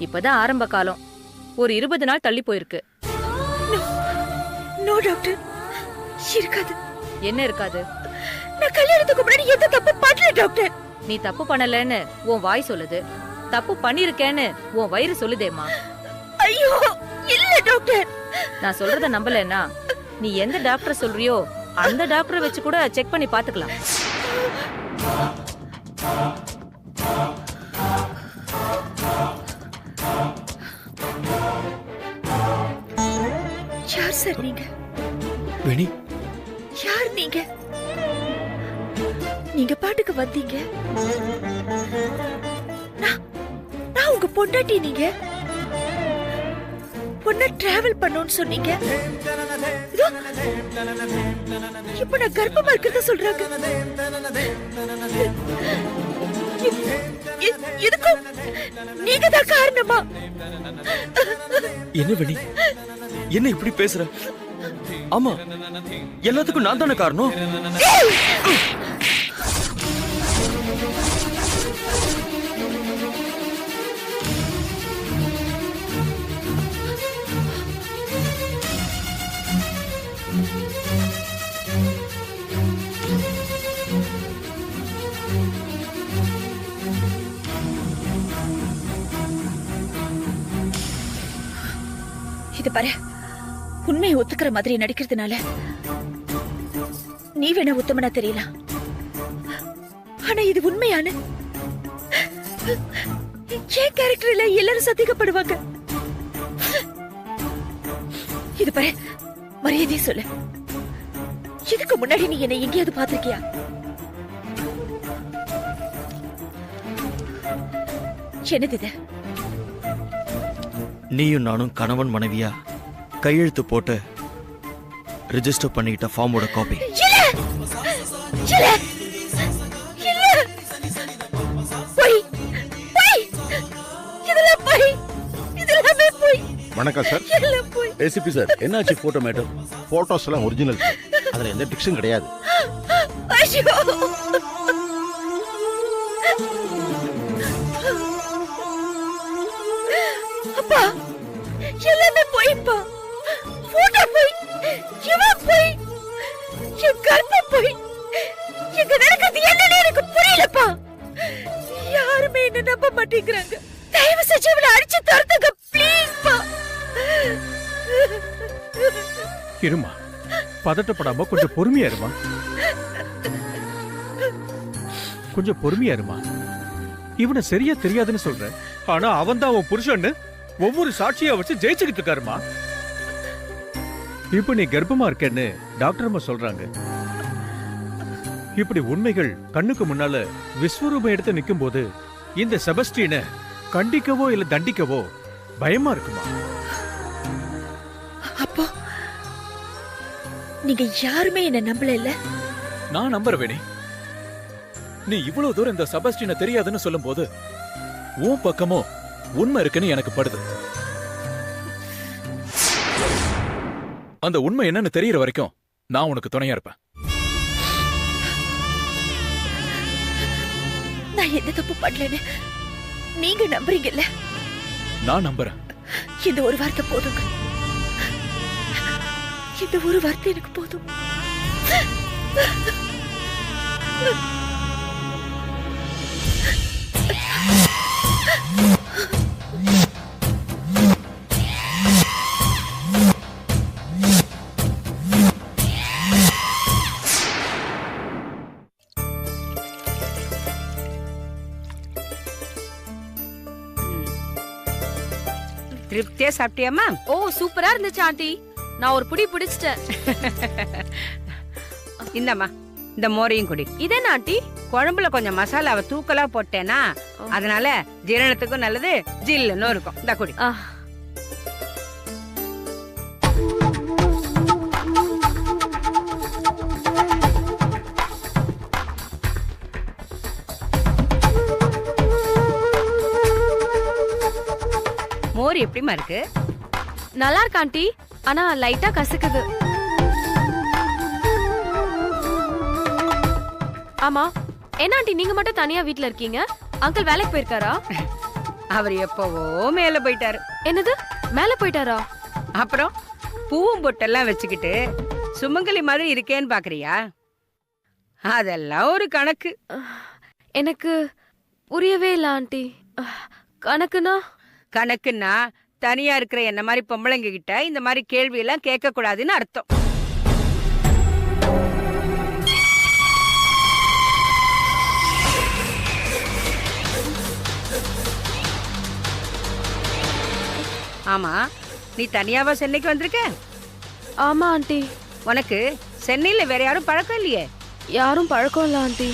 இப்பதான் ஆரம்ப காலம். ஒரு 20 நாள் தள்ளி போயிருக்கு. நோ டாக்டர், இருக்காது. என்ன இருக்காது? நான் கல்யாணத்துக்கு முன்னாடி எந்த தப்பு பண்ணல டாக்டர். நீ தப்பு பண்ணலன்னு உன் வாய் சொல்லுது, தப்பு பண்ணிருக்கேன்னு உன் வயிறு சொல்லுதேம்மா. ஐயோ இல்ல டாக்டர். நான் சொல்றத நம்பலன்னா நீ எந்த டாக்டர் சொல்றியோ அந்த டாக்டரை வச்சு கூட செக் பண்ணி பாத்துக்கலாம். யார் சார் நீங்க? வேணி, யார் நீங்க? நீங்க பாட்டுக்கு வந்தீங்க. நான் உங்க பொண்டாட்டி. நீங்க பொண்ணா டிராவல் பண்ணணும்னு சொன்னீங்க. இதோ, இப்ப நான் கர்ப்பமா இருக்கிறத சொல்றாங்க. இதுக்கும் நீங்க தான் காரணமா? என்ன வேணி, என்ன இப்படி பேசுற? ஆமா, எல்லாத்துக்கும் நான் தானே காரணம். இது பாரு, உண்மையை ஒத்துக்கிற மாதிரி நடிக்கிறதுனால நீ வேணா உத்தமனா தெரியலாம். ஆனா இது உண்மையான என் கேரக்டர்ல எல்லாரும் சந்தேகப்படுவாங்க. இது பாரு, மரியாதையை சொல்லு. இதுக்கு முன்னாடி நீ என்ன எங்கேயாவது பாத்திருக்கியா? என்னது இது? நீயும் நானும் கணவன் மனைவியா கையெழுத்து போட்டு ரெஜிஸ்டர் பண்ணிக்கிட்ட ஃபார்மோட காப்பி. வணக்கம் சார். ஏசிபி சார், என்னாச்சு? Photo matter. போட்டோஸ் எல்லாம் ஒரிஜினல், அதுல எந்த டிக்ஷன் கிடையாது. அப்பா, எல்லாமே போய்ப்பா. போட்டோ போய், இவன் போய், என் கர்ப்பம் போய், எங்க நடக்கிறது என்னன்னு எனக்கு புரியலப்பா. யாருமே என்ன நம்ப மாட்டேங்கிறாங்க. தயவு செஞ்சு இவளை அடிச்சு தரத்துங்க ப்ளீஸ் பா. இருமா, பதட்டப்படாம கொஞ்சம் பொறுமையா இருமா. கொஞ்சம் பொறுமையா இருமா. இவனை சரியா தெரியாதுன்னு சொல்ற, ஆனா அவன் தான் அவன் புருஷன்னு ஒவ்வொரு சாட்சியா வச்சு ஜெயிச்சுக்கிட்டு இருக்காருமா. இப்ப நீ கர்ப்பமா இருக்கேன்னு டாக்டர் அம்மா சொல்றாங்க. இப்படி உண்மைகள் கண்ணுக்கு முன்னால விஸ்வரூபம் எடுத்து நிக்கும் போது இந்த செபஸ்டியனை கண்டிக்கவோ இல்ல தண்டிக்கவோ பயமா இருக்குமா? அப்போ நீங்க யாருமே என்ன நம்பல இல்ல? நான் நம்புற வேணி. நீ இவ்வளவு தூரம் இந்த செபஸ்டியனை தெரியாதுன்னு சொல்லும் போது உன் பக்கமோ உண்மை இருக்குன்னு எனக்கு படுது. அந்த உண்மை என்னன்னு தெரியற வரைக்கும் நான் உனக்கு துணையா இருப்பேன். நான் எந்த தப்பு பண்ணலன்னு நீங்க நம்புறீங்கல்ல? நான் நம்புறேன். இந்த ஒரு வார்த்தை போதுங்க. இந்த ஒரு வார்த்தை எனக்கு போதும். திருப்தியா சாப்பிட்டியாமா? ஓ, சூப்பரா இருந்துச்சு ஆண்டி. நான் ஒரு புடி பிடிச்சிட்டேன். இந்தம்மா, இந்த மோரையும் குடி. இதென்ன ஆண்டி? குழம்புல கொஞ்சம் மசாலாவை தூக்கலா போட்டேனா, அதனால ஜீரணத்துக்கும் நல்லது, ஜில்லுன்னு இருக்கும். இந்த குடி. மோர் எப்படிமா இருக்கு? நல்லா இருக்கு ஆண்டி, ஆனா லைட்டா கசக்குது. ஆமா, என்ன ஆண்டி நீங்க மட்டும் தனியா வீட்ல இருக்கீங்க? அங்கிள் வேலைக்கு போயிருக்காரா? அவர் எப்பவோ மேல போயிட்டாரு. என்னது மேல போயிட்டாரா? அப்புறம் பூவும் பொட்டெல்லாம் வச்சுக்கிட்டு சுமங்கலி மாதிரி இருக்கேன்னு பாக்குறியா? அதெல்லாம் ஒரு கணக்கு. எனக்கு புரியவே இல்ல ஆண்டி. கணக்குனா? கணக்குன்னா தனியா இருக்கிற என்ன மாதிரி பொம்பளைங்க கிட்ட இந்த மாதிரி கேள்வி எல்லாம் கேட்க கூடாதுன்னு அர்த்தம். ஆமா, நீ தனியாவா சென்னைக்கு வந்திருக்க? ஆமா ஆண்டி. உனக்கு சென்னையில வேற யாரும் பழக்கம் இல்லையே? யாரும் பழக்கம் இல்ல ஆண்டி.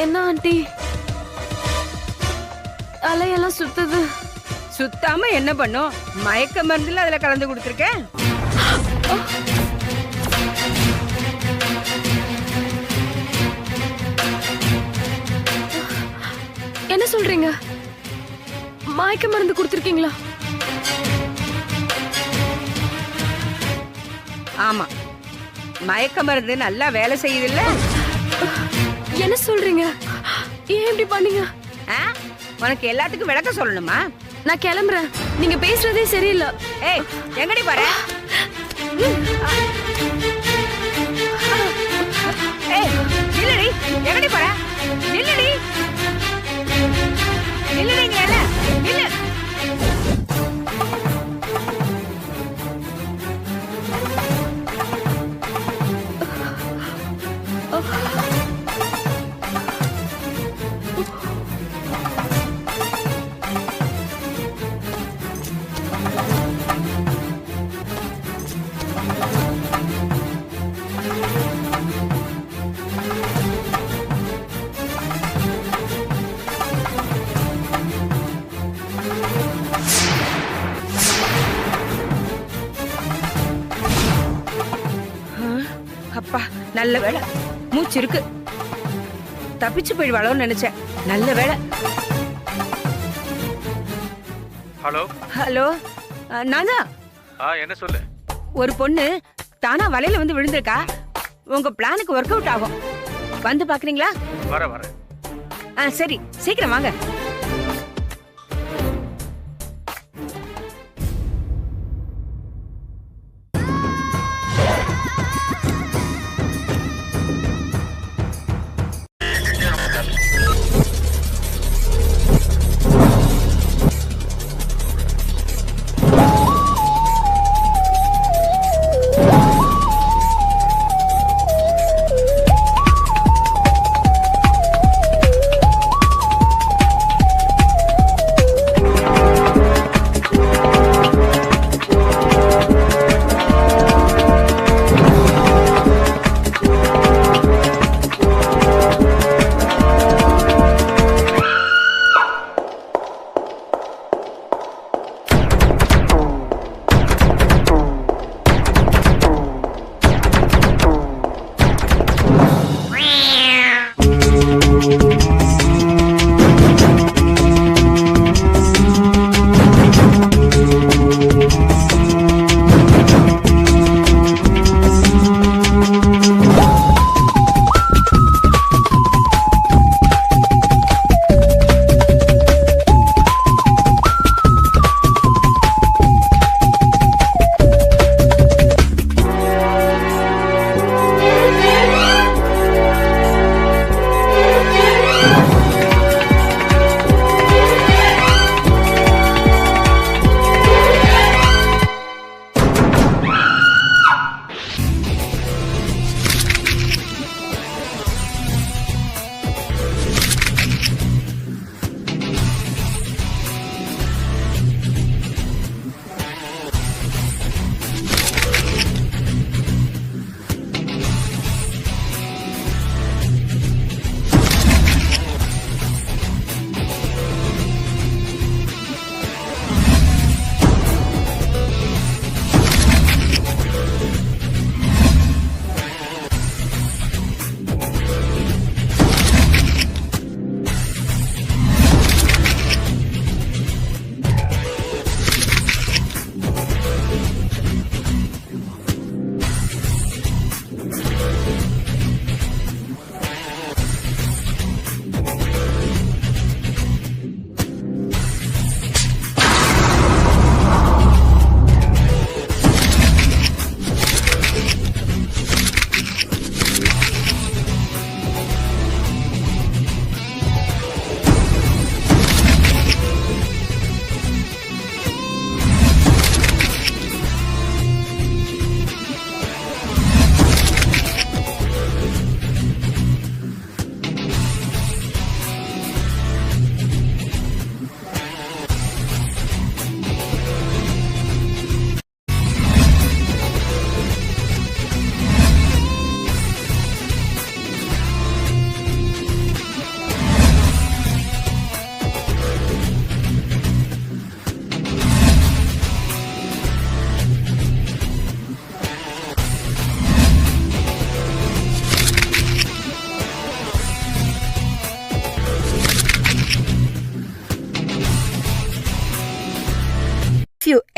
என்ன ஆண்டி, தலையெல்லாம் சுத்துது. சுத்தாம என்ன பண்ணும்? மயக்க மருந்துல அதுல கலந்து கொடுத்துருக்கேன். என்ன சொல்றீங்க? மயக்க மருந்து கொடுத்துருக்கீங்களா? ஆமா, மயக்க மருந்து நல்லா வேலை செய்யுதுல்ல. என்ன சொல்றீங்க? ஏன் இப்படி பண்ணீங்க? ஆ? உனக்கு எல்லாத்துக்கும் விளக்கம் சொல்லணுமா? நான் கிளம்புறேன். நீங்க பேசுறதே சரியில்லை. ஏய், எங்கடி போற? ஏய், நில்லுடி. எங்கடி போற? நில்லுடி. நில்லுடிங்கல. நில்லு. அப்பா, நல்ல வேளை. மூச்சு இருக்கு. தப்பிச்சு போயிடுவாளோன்னு நினைச்சேன். நல்ல வேளை. ஹலோ. ஹலோ, நானா? என்ன சொல்லு. ஒரு பொண்ணு தானா வலையில வந்து விழுந்திருக்கா. உங்க பிளானுக்கு ஒர்க் அவுட் ஆகும். வந்து பாக்குறீங்களா? வர. சரி, சீக்கிரம் வாங்க.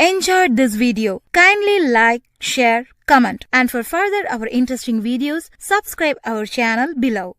enjoyed this video. Kindly like, share, comment, and for further our interesting videos, subscribe our channel below.